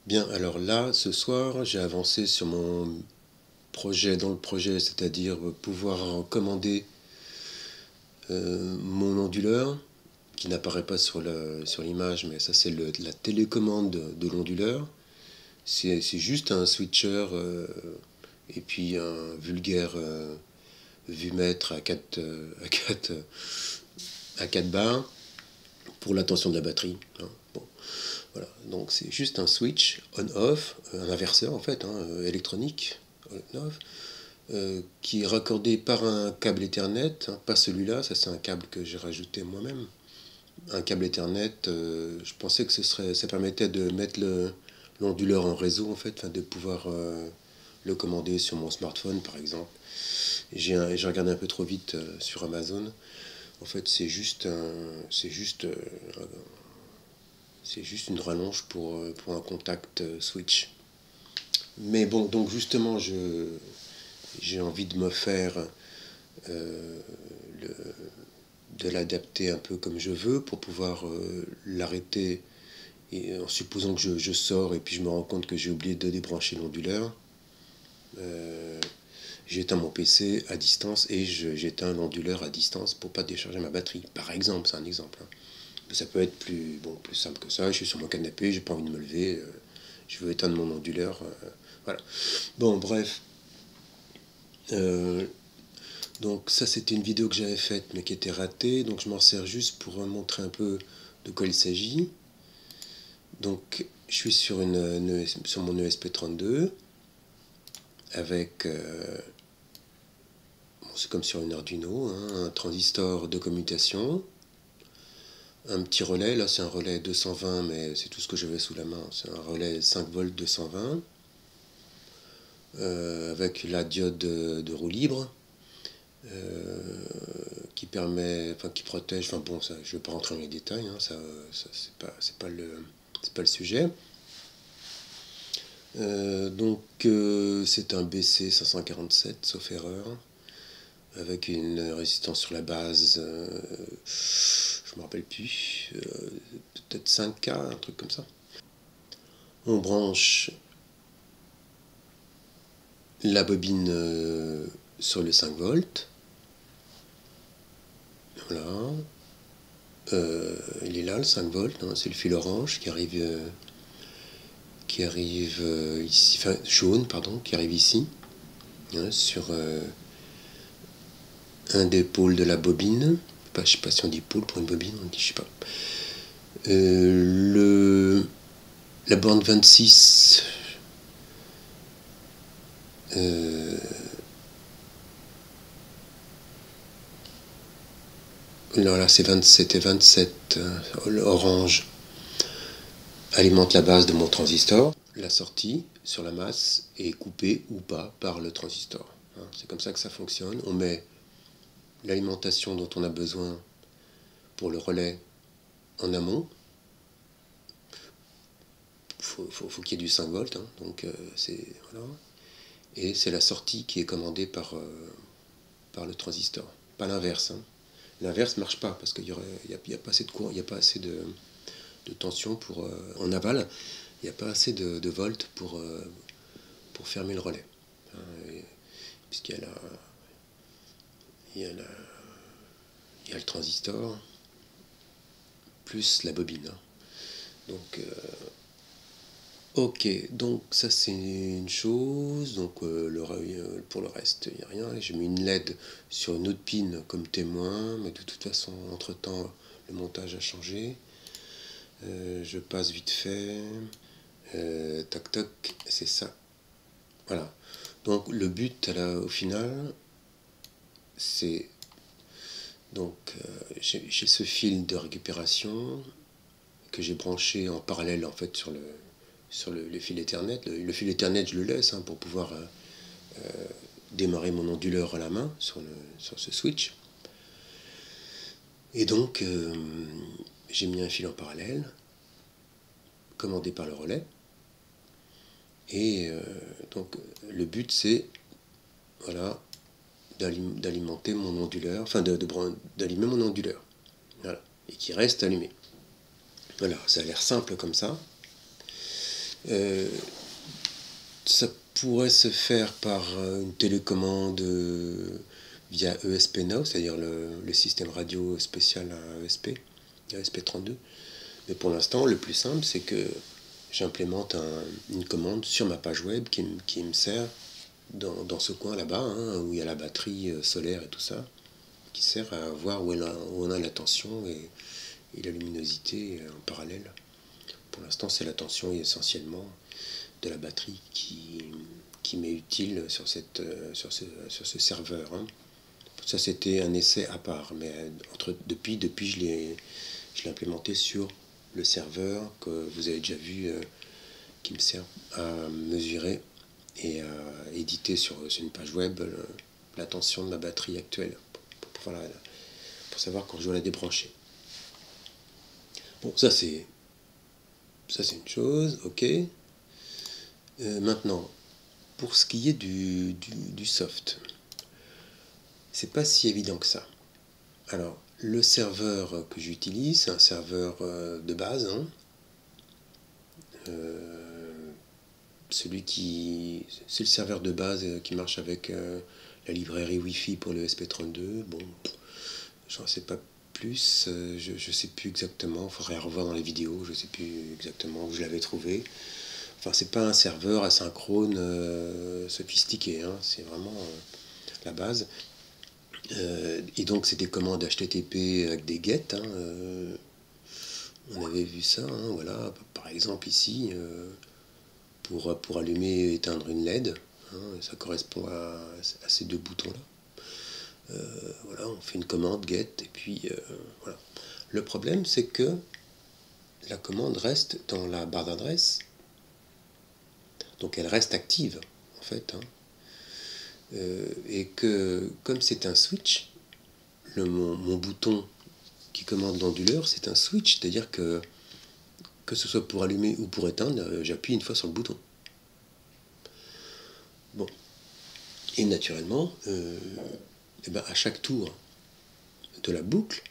Bien, alors là, ce soir, j'ai avancé sur mon projet dans le projet, c'est-à-dire pouvoir commander mon onduleur, qui n'apparaît pas sur l'image, mais ça c'est la télécommande de l'onduleur. C'est juste un switcher et puis un vulgaire vumètre à 4 barres pour la tension de la batterie, hein. Bon, voilà. Donc c'est juste un switch on-off, un inverseur en fait, hein, électronique, on-off, qui est raccordé par un câble Ethernet, hein, pas celui-là, ça c'est un câble que j'ai rajouté moi-même. Un câble Ethernet, je pensais que ça permettait de mettre l'onduleur en réseau en fait, enfin, de pouvoir le commander sur mon smartphone par exemple. J'ai regardé un peu trop vite sur Amazon. En fait, c'est juste une rallonge pour un contact switch. Mais bon, donc justement, j'ai envie de me faire euh, le, de l'adapter un peu comme je veux pour pouvoir l'arrêter en supposant que je sors et puis je me rends compte que j'ai oublié de débrancher l'onduleur. Euh, J'éteins mon PC à distance et j'éteins l'onduleur à distance pour pas décharger ma batterie. Par exemple, c'est un exemple, hein. Ça peut être plus simple que ça. Je suis sur mon canapé, j'ai pas envie de me lever, je veux éteindre mon onduleur. Voilà. Bon, bref. Euh, donc ça, c'était une vidéo que j'avais faite mais qui était ratée. Donc je m'en sers juste pour montrer un peu de quoi il s'agit. Donc je suis sur mon ESP32 avec, bon, c'est comme sur une Arduino, hein, un transistor de commutation, un petit relais, là c'est un relais 220 mais c'est tout ce que j'avais sous la main, c'est un relais 5 volts 220, avec la diode de roue libre, euh, qui protège, enfin bon, ça, je ne vais pas rentrer dans les détails, hein, ça c'est pas le sujet. C'est un BC 547, sauf erreur, avec une résistance sur la base, je me rappelle plus, peut-être 5K, un truc comme ça. On branche la bobine sur le 5 volts. Voilà. Il est là le 5 volts, hein, c'est le fil orange qui arrive ici, enfin jaune, pardon, qui arrive ici, hein, sur un des pôles de la bobine. Je ne sais pas si on dit pôle pour une bobine, on dit, je sais pas. La borne 26, là c'est 27 et 27, orange, alimente la base de mon transistor. La sortie sur la masse est coupée ou pas par le transistor, hein. C'est comme ça que ça fonctionne. On met l'alimentation dont on a besoin pour le relais en amont. Faut qu'il y ait du 5 volts, hein, donc voilà. Et c'est la sortie qui est commandée par le transistor, pas l'inverse, hein. L'inverse ne marche pas parce qu'il n'y a pas assez de courant, il n'y a pas assez de tension en aval, il n'y a pas assez de volts pour fermer le relais, hein, puisqu'il y a, il y a, la, il y a le transistor plus la bobine, hein. Donc ok, donc ça c'est une chose. Donc pour le reste, il n'y a rien. J'ai mis une LED sur une autre pin comme témoin, mais de toute façon, entre-temps, le montage a changé. Je passe vite fait. Tac tac, c'est ça. Voilà. Donc le but au final, c'est donc j'ai ce fil de récupération que j'ai branché en parallèle en fait le fil Ethernet. Le fil Ethernet, je le laisse, hein, pour pouvoir démarrer mon onduleur à la main sur ce switch. Et donc, j'ai mis un fil en parallèle, commandé par le relais. Et donc, le but, c'est voilà, d'alimenter mon onduleur, enfin d'allumer mon onduleur. Voilà. Et qui reste allumé. Voilà, ça a l'air simple comme ça. Euh, Ça pourrait se faire par une télécommande via ESP-NOW, c'est-à-dire le système radio spécial à ESP, ESP32. Mais pour l'instant, le plus simple, c'est que j'implémente une commande sur ma page web qui me sert dans ce coin là-bas, hein, où il y a la batterie solaire et tout ça, qui sert à voir où on a la tension et la luminosité en parallèle. Pour l'instant, c'est la tension essentiellement de la batterie qui m'est utile sur ce serveur. Hein. Ça, c'était un essai à part, mais depuis je l'ai implémenté sur le serveur que vous avez déjà vu, qui me sert à mesurer et à éditer sur une page web la tension de ma batterie actuelle pour savoir quand je dois la débrancher. Bon, ça c'est une chose, ok. Maintenant, pour ce qui est du soft, c'est pas si évident que ça. Alors, le serveur que j'utilise, c'est un serveur de base, hein. C'est le serveur de base qui marche avec la librairie Wi-Fi pour le SP32. Bon, j'en sais pas plus, je sais plus exactement, il faudrait revoir dans les vidéos, je sais plus exactement où je l'avais trouvé. Enfin, c'est pas un serveur asynchrone sophistiqué, hein, c'est vraiment la base. Et donc, c'est des commandes HTTP avec des get. Hein, on avait vu ça, hein, voilà. Par exemple, ici, pour allumer et éteindre une LED, hein, ça correspond à ces deux boutons-là. Voilà, on fait une commande get, et puis voilà. Le problème, c'est que la commande reste dans la barre d'adresse, donc elle reste active, en fait. Hein. Et que, comme c'est un switch, mon bouton qui commande l'onduleur, c'est un switch, c'est-à-dire que ce soit pour allumer ou pour éteindre, j'appuie une fois sur le bouton. Bon. Et naturellement, et ben à chaque tour de la boucle,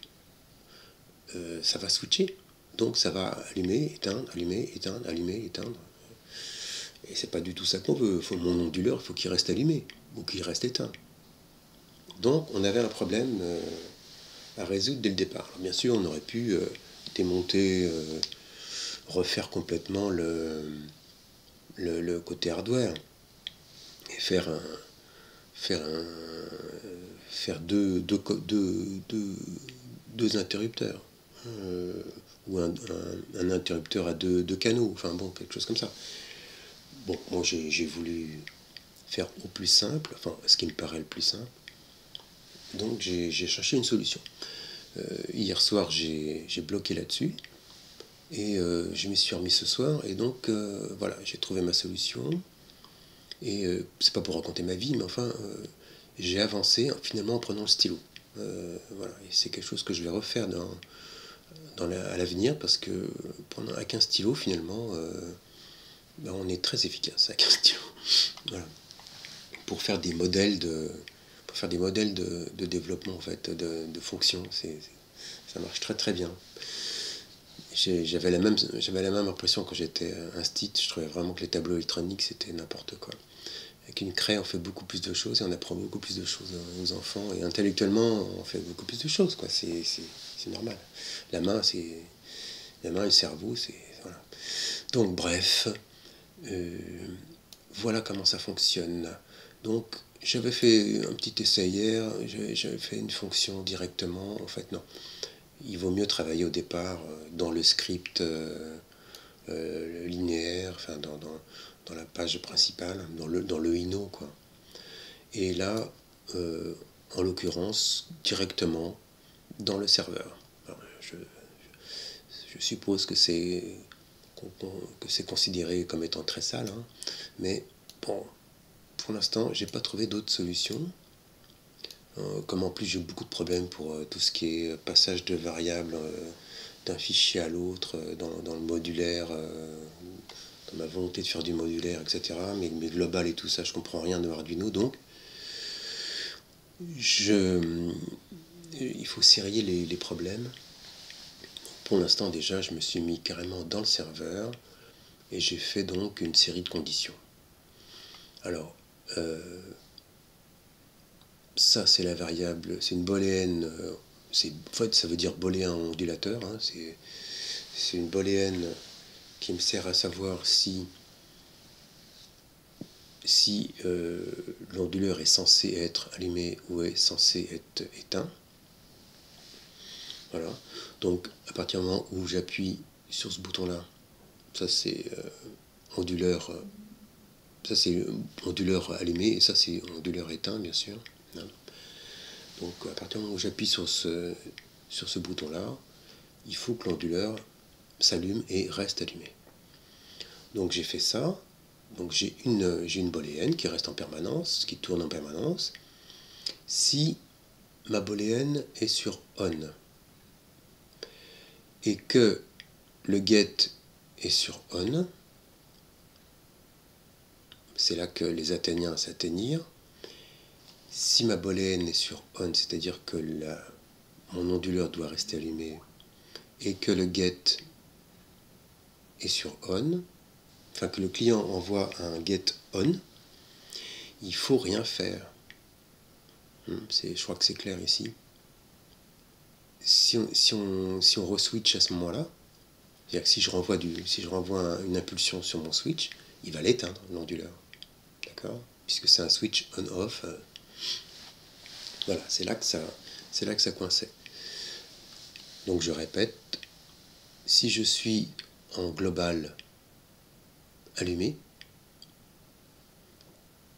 ça va switcher. Donc ça va allumer, éteindre, allumer, éteindre, allumer, éteindre. Et c'est pas du tout ça qu'on veut. Mon onduleur, il faut qu'il reste allumé ou qu'il reste éteint. Donc on avait un problème à résoudre dès le départ. Alors, bien sûr, on aurait pu démonter, refaire complètement le côté hardware et faire deux interrupteurs ou un interrupteur à deux canaux, enfin bon, quelque chose comme ça. Bon, moi j'ai voulu faire au plus simple, enfin ce qui me paraît le plus simple. Donc j'ai cherché une solution. Hier soir j'ai bloqué là-dessus et je m'y suis remis ce soir et donc voilà, j'ai trouvé ma solution. Et c'est pas pour raconter ma vie, mais enfin, j'ai avancé finalement en prenant le stylo. Voilà, et c'est quelque chose que je vais refaire à l'avenir parce que avec un stylo, finalement, ben, on est très efficace avec un stylo. Voilà. Pour faire des modèles de développement en fait, de fonctions, ça marche très très bien. J'avais la même impression quand j'étais instit. Je trouvais vraiment que les tableaux électroniques c'était n'importe quoi. Avec une craie, on fait beaucoup plus de choses et on apprend beaucoup plus de choses aux enfants. Et intellectuellement, on fait beaucoup plus de choses, quoi. C'est normal. La main, et le cerveau, c'est voilà. Donc, bref, voilà comment ça fonctionne. Donc, j'avais fait un petit essai hier. J'avais fait une fonction directement. En fait, non. Il vaut mieux travailler au départ dans le script linéaire, enfin dans la page principale, dans le ino, quoi. Et là, en l'occurrence, directement dans le serveur. Alors, je suppose que c'est considéré comme étant très sale, hein, mais bon, pour l'instant, j'ai pas trouvé d'autre solution. Comme en plus j'ai beaucoup de problèmes pour tout ce qui est passage de variables d'un fichier à l'autre, dans le modulaire, dans ma volonté de faire du modulaire, etc. Mais global et tout ça, je comprends rien de Arduino, donc il faut sérier les problèmes. Pour l'instant déjà, je me suis mis carrément dans le serveur et j'ai fait donc une série de conditions. Alors, ça c'est la variable, c'est une booléenne, en fait ça veut dire booléen ondulateur, hein, c'est une booléenne qui me sert à savoir si l'onduleur est censé être allumé ou est censé être éteint. Voilà. Donc à partir du moment où j'appuie sur ce bouton-là, ça c'est onduleur, ça c'est onduleur allumé et ça c'est onduleur éteint, bien sûr. Donc à partir du moment où j'appuie sur ce bouton-là, il faut que l'onduleur s'allume et reste allumé. Donc j'ai fait ça. Donc j'ai une booléenne qui reste en permanence, qui tourne en permanence. Si ma booléenne est sur on et que le get est sur on, c'est là que les Athéniens s'atteignirent. Si ma booléenne est sur on, c'est-à-dire que mon onduleur doit rester allumé et que le get est sur on, enfin que le client envoie un get on, il ne faut rien faire. Je crois que c'est clair ici. Si on re-switch à ce moment-là, c'est-à-dire que si je renvoie une impulsion sur mon switch, il va l'éteindre, l'onduleur. D'accord ? Puisque c'est un switch on-off. Voilà, c'est là que ça coinçait. Donc je répète, si je suis en global allumé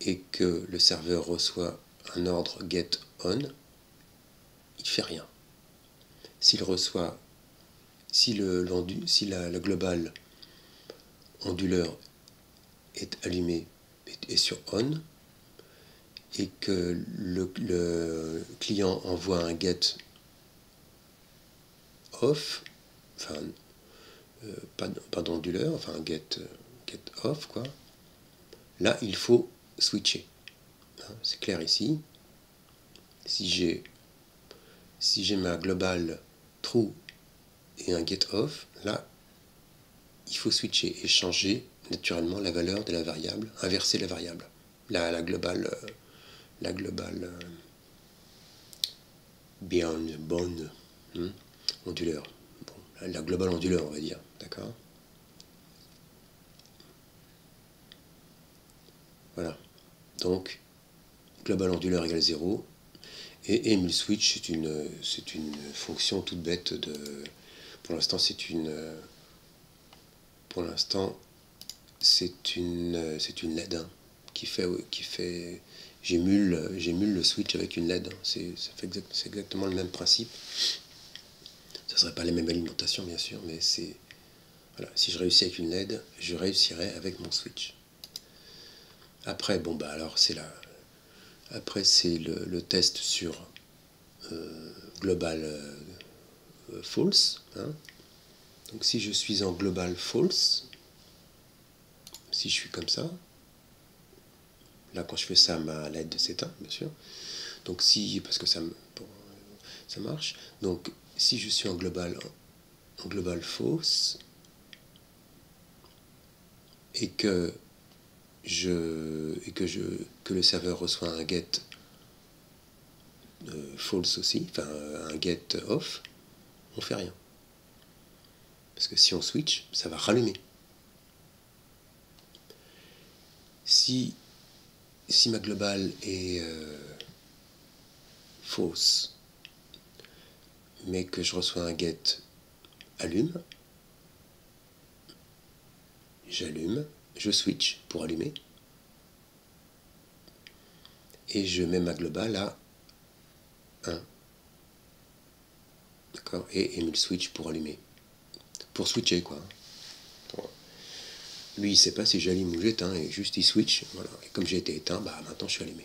et que le serveur reçoit un ordre get on, il ne fait rien. S'il reçoit, si la globale onduleur est allumée, est sur on, et que le client envoie un get off, enfin pas d'onduleur, enfin un get off, quoi, là il faut switcher. C'est clair ici. Si j'ai ma globale true et un get off, là il faut switcher et changer naturellement la valeur de la variable, inverser la variable, la globale bonne onduleur, bon, la globale onduleur on va dire, d'accord. Voilà, donc global onduleur égale 0 et emule switch c'est une fonction toute bête pour l'instant c'est une LED hein, qui fait j'émule le switch avec une LED, c'est exactement le même principe. Ça serait pas la même alimentation bien sûr, mais voilà, si je réussis avec une LED, je réussirai avec mon switch. Après bon bah alors c'est le test sur global false, hein. Donc si je suis en global false, si je suis comme ça, là quand je fais ça ma LED s'éteint bien sûr, donc parce que ça marche, donc si je suis en global false et que le serveur reçoit un get false aussi, enfin un get off, on fait rien. Parce que si on switch, ça va rallumer. Si ma globale est fausse, mais que je reçois un get allume, j'allume, je switch pour allumer, et je mets ma globale à 1. D'accord ? Et emule switch pour allumer. Pour switcher, quoi. Lui, il ne sait pas si j'allume ou j'éteins, et juste il switch. Voilà. Et comme j'ai été éteint, bah maintenant je suis allumé.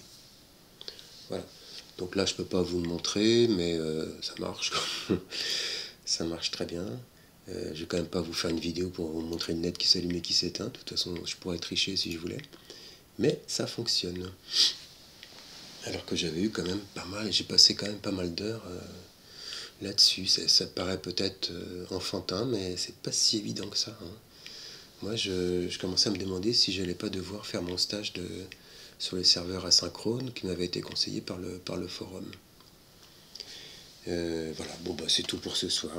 Voilà. Donc là, je ne peux pas vous le montrer, mais ça marche. Ça marche très bien. Je ne vais quand même pas vous faire une vidéo pour vous montrer une LED qui s'allume et qui s'éteint. De toute façon, je pourrais tricher si je voulais. Mais ça fonctionne. Alors que j'avais eu quand même pas mal, j'ai passé quand même pas mal d'heures là-dessus. Ça paraît peut-être enfantin, mais c'est pas si évident que ça. Hein. moi je commençais à me demander si j'allais pas devoir faire mon stage sur les serveurs asynchrones qui m'avait été conseillé par le forum. Voilà, bon bah c'est tout pour ce soir.